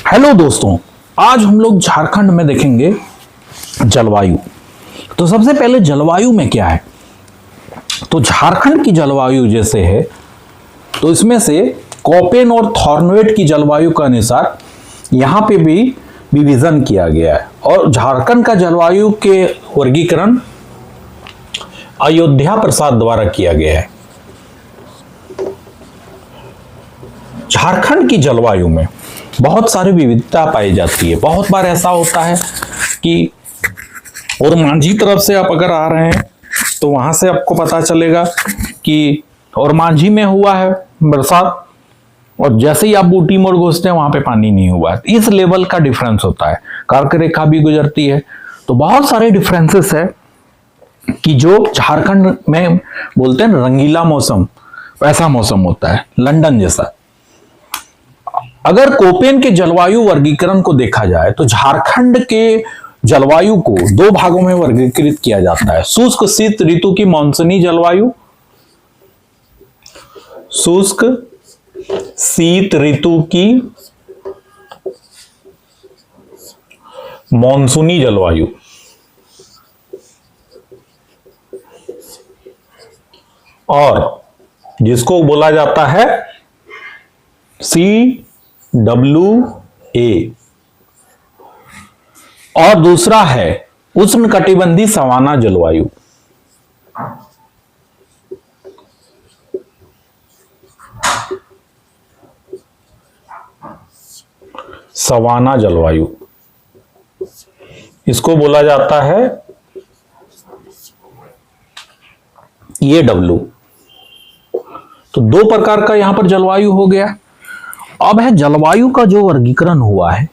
Hello दोस्तों, आज हम लोग झारखंड में देखेंगे जलवायु। तो सबसे पहले जलवायु में क्या है, तो झारखंड की जलवायु जैसे है तो इसमें से कोपेन और थॉर्नवेट की जलवायु के अनुसार यहाँ पे भी विभाजन किया गया है। और झारखंड का जलवायु के वर्गीकरण अयोध्या प्रसाद द्वारा किया गया है। झारखंड की जलवायु में बहुत सारी विविधता पाई जाती है। बहुत बार ऐसा होता है कि और मांझी तरफ से आप अगर आ रहे हैं तो वहां से आपको पता चलेगा कि और मांझी में हुआ है बरसात, और जैसे ही आप बूटी मोड़ घुसते हैं वहां पे पानी नहीं हुआ है। इस लेवल का डिफरेंस होता है। कर्क रेखा भी गुजरती है, तो बहुत सारे डिफरेंसेस है कि जो झारखंड में बोलते हैं रंगीला मौसम, वैसा मौसम होता है लंदन जैसा। अगर कोपेन के जलवायु वर्गीकरण को देखा जाए तो झारखंड के जलवायु को दो भागों में वर्गीकृत किया जाता है। शुष्क शीत ऋतु की मानसूनी जलवायु, शुष्क शीत ऋतु की मानसूनी जलवायु, और जिसको बोला जाता है CWA, और दूसरा है उष्णकटिबंधीय सवाना जलवायु। सवाना जलवायु इसको बोला जाता है EAW। तो दो प्रकार का यहां पर जलवायु हो गया। अब है जलवायु का जो वर्गीकरण हुआ है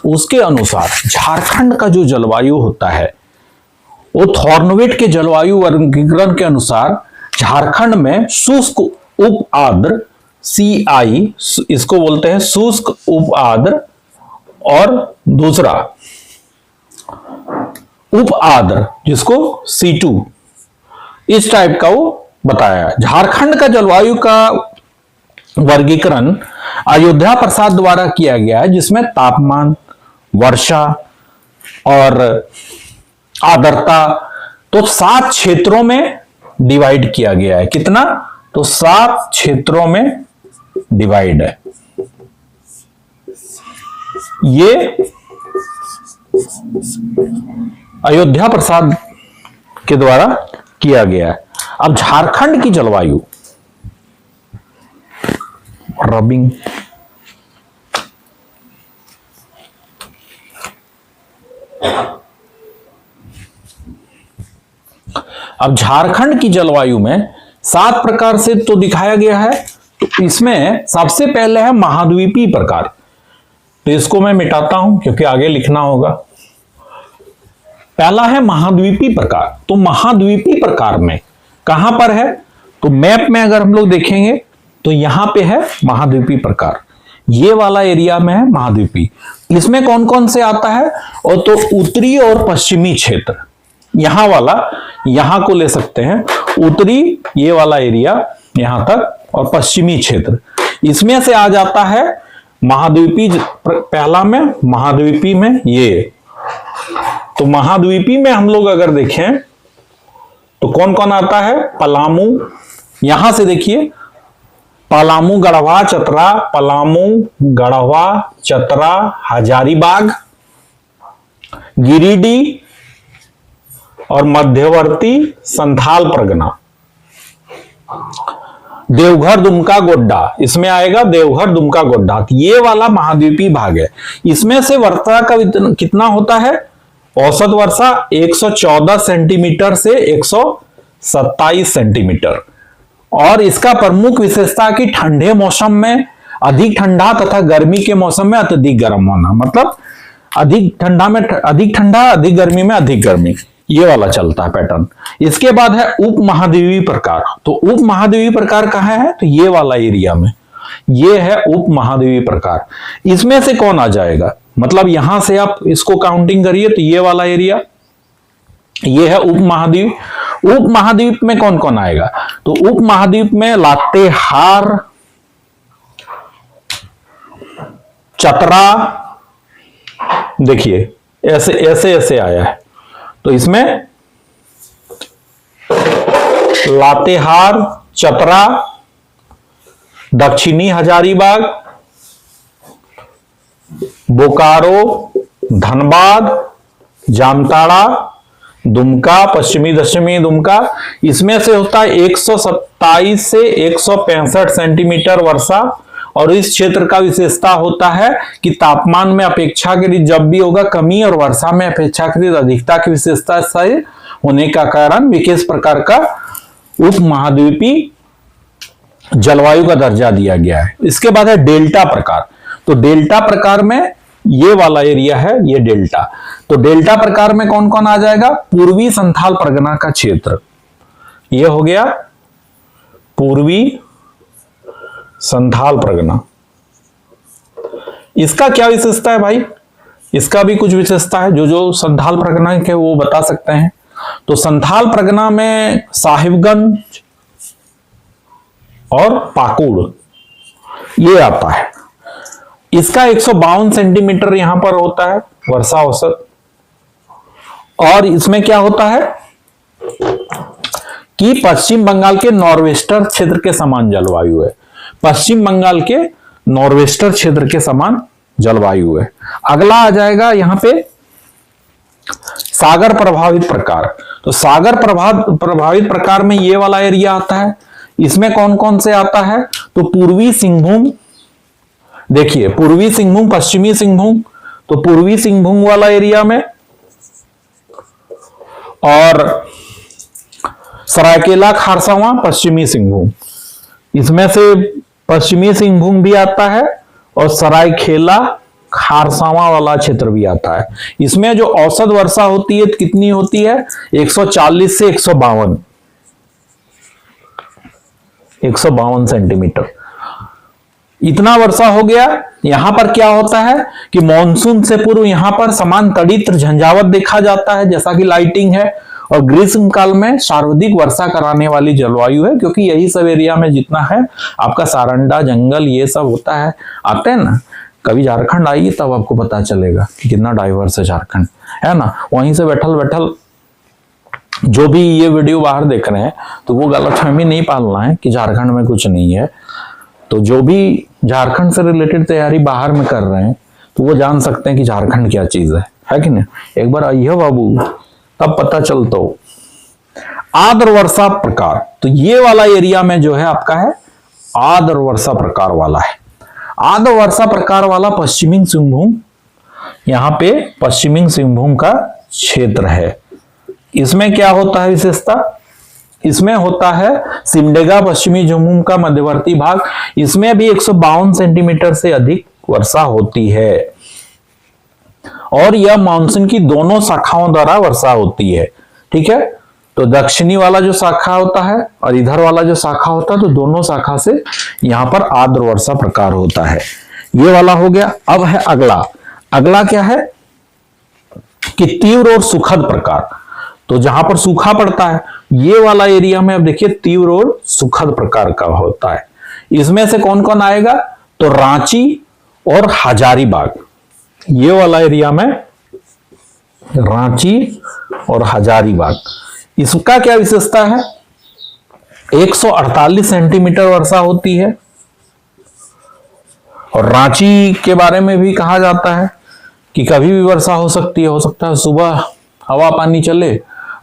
उसके अनुसार झारखंड का जो जलवायु होता है वो थॉर्नवेट के जलवायु वर्गीकरण के अनुसार झारखंड में शुष्क उप आर्द्र CI, इसको बोलते हैं शुष्क उप आर्द्र, और दूसरा उप आर्द्र जिसको C2, इस टाइप का वो बताया। झारखंड का जलवायु का वर्गीकरण अयोध्या प्रसाद द्वारा किया गया है, जिसमें तापमान, वर्षा और आर्द्रता तो 7 क्षेत्रों में डिवाइड किया गया है। कितना? तो 7 क्षेत्रों में डिवाइड है। ये अयोध्या प्रसाद के द्वारा किया गया है। अब झारखंड की जलवायु, रबिंग, अब झारखंड की जलवायु में 7 प्रकार से तो दिखाया गया है। तो इसमें सबसे पहले है महाद्वीपीय प्रकार। तो इसको मैं मिटाता हूं क्योंकि आगे लिखना होगा। पहला है महाद्वीपीय प्रकार। तो महाद्वीपीय प्रकार में कहां पर है, तो मैप में अगर हम लोग देखेंगे तो यहां पे है महाद्वीपीय प्रकार। ये वाला एरिया में है महाद्वीपीय। इसमें कौन कौन से आता है, और तो उत्तरी और पश्चिमी क्षेत्र, यहां वाला, यहां को ले सकते हैं उत्तरी, ये वाला एरिया यहां तक, और पश्चिमी क्षेत्र इसमें से आ जाता है महाद्वीपीय। पहला में महाद्वीपीय में ये, तो महाद्वीपीय में हम लोग अगर देखें तो कौन कौन आता है, पलामू, यहां से देखिए पलामू, गढ़वा, चतरा, पलामू, गढ़वा, चतरा, हजारीबाग, गिरिडीह और मध्यवर्ती संथाल परगना, देवघर, दुमका, गोड्डा, इसमें आएगा देवघर, दुमका, गोड्डा। ये वाला महाद्वीपीय भाग है। इसमें से वर्षा का कितना होता है, औसत वर्षा 114 सेंटीमीटर से 127 सेंटीमीटर। और इसका प्रमुख विशेषता कि ठंडे मौसम में अधिक ठंडा तथा गर्मी के मौसम में अत्यधिक गर्म होना, मतलब अधिक ठंडा में अधिक ठंडा, अधिक गर्मी में अधिक गर्मी, ये वाला चलता है पैटर्न। इसके बाद है उप महाद्वीपीय प्रकार। तो उप महाद्वीपीय प्रकार कहाँ है, तो ये वाला एरिया में, ये है उप महाद्वीपीय प्रकार। इसमें से कौन आ जाएगा, मतलब यहां से आप इसको काउंटिंग करिए तो ये वाला एरिया, ये है उप महाद्वीप। उप महाद्वीप में कौन कौन आएगा, तो उप महाद्वीप में लातेहार, चतरा, देखिए ऐसे ऐसे ऐसे आया है। तो इसमें लातेहार, चतरा, दक्षिणी हजारीबाग, बोकारो, धनबाद, जामताड़ा, दुमका, पश्चिमी दुमका, इसमें से होता है 127 से 165 सेंटीमीटर वर्षा। और इस क्षेत्र का विशेषता होता है कि तापमान में अपेक्षाकृत जब भी होगा कमी और वर्षा में अपेक्षाकृत अधिकता की विशेषता से होने का कारण विशेष प्रकार का उप महाद्वीपीय जलवायु का दर्जा दिया गया है। इसके बाद है डेल्टा प्रकार। तो डेल्टा प्रकार में ये वाला एरिया है, ये डेल्टा। तो डेल्टा प्रकार में कौन कौन आ जाएगा? पूर्वी संथाल परगना का क्षेत्र, ये हो गया पूर्वी संथाल परगना। इसका क्या विशेषता है भाई? इसका भी कुछ विशेषता है जो संथाल परगना के वो बता सकते हैं। तो संथाल परगना में साहिबगंज और पाकुड़ ये आता है। इसका 152 सेंटीमीटर यहां पर होता है वर्षा औसत। और इसमें क्या होता है कि पश्चिम बंगाल के नॉर्वेस्टर क्षेत्र के समान जलवायु है। पश्चिम बंगाल के नॉर्वेस्टर क्षेत्र के समान जलवायु है। अगला आ जाएगा यहां पे सागर प्रभावित प्रकार। तो सागर प्रभावित प्रकार में ये वाला एरिया आता है। इसमें कौन कौन से आता है? तो पूर्वी सिंहभूम, देखिए पूर्वी सिंहभूम, पश्चिमी सिंहभूम, तो पूर्वी सिंहभूम वाला एरिया में, और सरायकेला खारसावां पश्चिमी सिंहभूम, इसमें से पश्चिमी सिंहभूम भी आता है और सरायकेला खारसावां वाला क्षेत्र भी आता है। इसमें जो औसत वर्षा होती है कितनी होती है? 140 से 152 सेंटीमीटर, इतना वर्षा हो गया। यहां पर क्या होता है कि मॉनसून से पूर्व यहां पर समान तड़ित्र झंझावत देखा जाता है, जैसा कि लाइटिंग है। और ग्रीष्म काल में सर्वाधिक वर्षा कराने वाली जलवायु है, क्योंकि यही सब एरिया में जितना है आपका सारंडा जंगल ये सब होता है, आते हैं ना। कभी झारखंड आइए तब आपको पता चलेगा कि कितना डाइवर्स है झारखंड, है ना। वहीं से बैठल जो भी ये वीडियो बाहर देख रहे हैं तो वो गलतफहमी नहीं पालना है कि झारखंड में कुछ नहीं है। तो जो भी झारखंड से रिलेटेड तैयारी बाहर में कर रहे हैं तो वो जान सकते हैं कि झारखंड क्या चीज है कि नहीं। एक बार आइए बाबू, तब पता चलता हो। आर्द्र वर्षा प्रकार, तो ये वाला एरिया में जो है आपका है आर्द्र वर्षा प्रकार वाला है। आर्द्र वर्षा प्रकार वाला पश्चिमी सिंहभूम, यहां पे पश्चिमी सिंहभूम का क्षेत्र है। इसमें क्या होता है विशेषता? इसमें होता है सिमडेगा पश्चिमी सिंहभूम का मध्यवर्ती भाग। इसमें भी 152 सेंटीमीटर से अधिक वर्षा होती है और यह मानसून की दोनों शाखाओं द्वारा वर्षा होती है। ठीक है, तो दक्षिणी वाला जो शाखा होता है और इधर वाला जो शाखा होता है, तो दोनों शाखा से यहां पर आर्द्र वर्षा प्रकार होता है। ये वाला हो गया। अब है अगला क्या है कि तीव्र और सुखद प्रकार। तो जहां पर सूखा पड़ता है ये वाला एरिया में अब देखिए तीव्र और सुखद प्रकार का होता है। इसमें से कौन कौन आएगा? तो रांची और हजारीबाग, ये वाला एरिया में रांची और हजारीबाग। इसका क्या विशेषता है? 148 सेंटीमीटर वर्षा होती है। और रांची के बारे में भी कहा जाता है कि कभी भी वर्षा हो सकती है। हो सकता है सुबह हवा पानी चले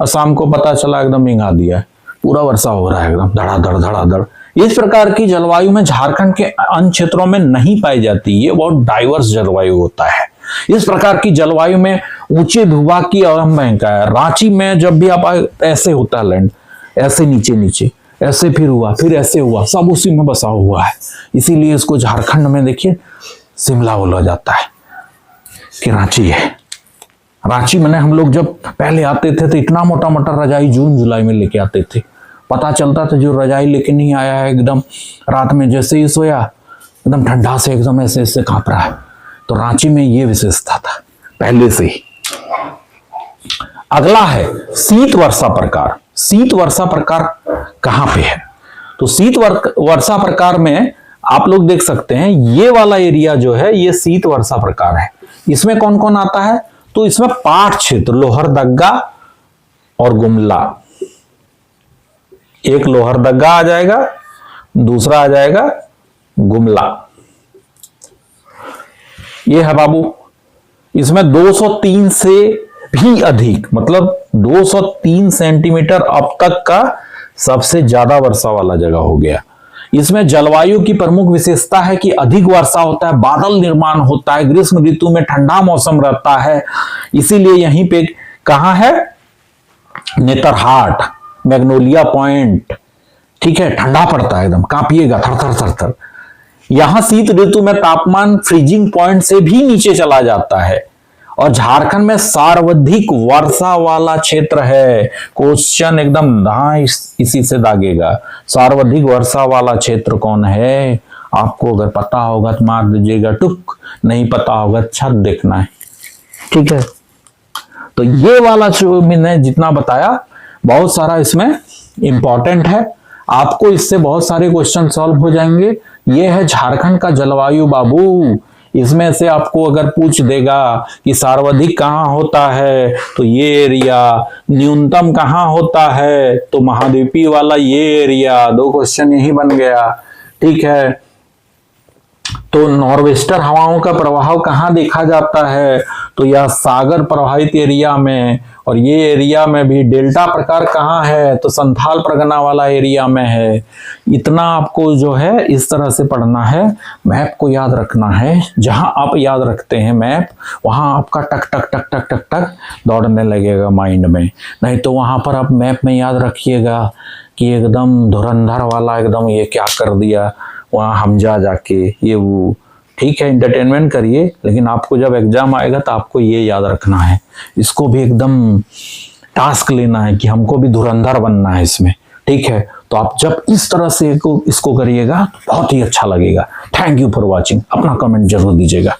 और शाम को पता चला एकदम भिंगा दिया है, पूरा वर्षा हो रहा है एकदम धड़ाधड़। इस प्रकार की जलवायु में झारखंड के अन्य क्षेत्रों में नहीं पाई जाती। ये बहुत डाइवर्स जलवायु होता है। इस प्रकार की जलवायु में ऊंचे भूभाग की अवलंबन है। रांची में जब भी आप ऐसे होता है लैंड, ऐसे नीचे ऐसे फिर हुआ, फिर ऐसे हुआ, सब उसी में बसा हुआ है। इसीलिए इसको झारखंड में देखिए शिमला बोला जाता है कि रांची है। रांची में हम लोग जब पहले आते थे तो इतना मोटा मोटा रजाई जून जुलाई में लेके आते थे। पता चलता था जो रजाई लेके नहीं आया है एकदम रात में जैसे ही सोया एकदम ठंडा से एकदम ऐसे कांप रहा है। तो रांची में ये विशेषता था पहले से ही। अगला है शीत वर्षा प्रकार। शीत वर्षा प्रकार कहां पे है? तो शीत वर्षा प्रकार में आप लोग देख सकते हैं ये वाला एरिया जो है ये शीत वर्षा प्रकार है। इसमें कौन कौन आता है? तो इसमें पाठ क्षेत्र लोहरदगा और गुमला, एक लोहरदगा आ जाएगा, दूसरा आ जाएगा गुमला। ये है बाबू, इसमें 203 से भी अधिक, मतलब 203 सेंटीमीटर अब तक का सबसे ज्यादा वर्षा वाला जगह हो गया। इसमें जलवायु की प्रमुख विशेषता है कि अधिक वर्षा होता है, बादल निर्माण होता है, ग्रीष्म ऋतु में ठंडा मौसम रहता है। इसीलिए यहीं पे कहां है? नेतरहाट, मैग्नोलिया पॉइंट, ठीक है, ठंडा पड़ता है एकदम, कांपिएगा थर थर थर थर। यहां शीत ऋतु में तापमान फ्रीजिंग पॉइंट से भी नीचे चला जाता है। और झारखंड में सर्वाधिक वर्षा वाला क्षेत्र है। क्वेश्चन एकदम इसी से दागेगा, सर्वाधिक वर्षा वाला क्षेत्र कौन है? आपको अगर पता होगा तो मार दीजिएगा टुक, नहीं पता होगा छत देखना है, ठीक है। तो ये वाला जो मैंने जितना बताया बहुत सारा इसमें इंपॉर्टेंट है, आपको इससे बहुत सारे क्वेश्चन सॉल्व हो जाएंगे। ये है झारखंड का जलवायु बाबू। इसमें से आपको अगर पूछ देगा कि सर्वाधिक कहाँ होता है तो ये एरिया, न्यूनतम कहाँ होता है तो महाद्वीपीय वाला ये एरिया, 2 क्वेश्चन यही बन गया, ठीक है। तो नॉर्वेस्टर हवाओं का प्रभाव कहाँ देखा जाता है तो यह सागर प्रभावित एरिया में, और ये एरिया में भी डेल्टा प्रकार कहाँ है तो संथाल परगना वाला एरिया में है। इतना आपको जो है इस तरह से पढ़ना है, मैप को याद रखना है। जहां आप याद रखते हैं मैप, वहां आपका टक टक टक टक टक टक दौड़ने लगेगा माइंड में। नहीं तो वहां पर आप मैप में याद रखिएगा कि एकदम धुरंधर वाला एकदम ये क्या कर दिया वहां हमजा जाके ये वो, ठीक है। एंटरटेनमेंट करिए, लेकिन आपको जब एग्जाम आएगा तो आपको ये याद रखना है, इसको भी एकदम टास्क लेना है कि हमको भी धुरंधर बनना है इसमें, ठीक है। तो आप जब इस तरह से इसको करिएगा तो बहुत ही अच्छा लगेगा। Thank you for watching. अपना कमेंट जरूर दीजिएगा।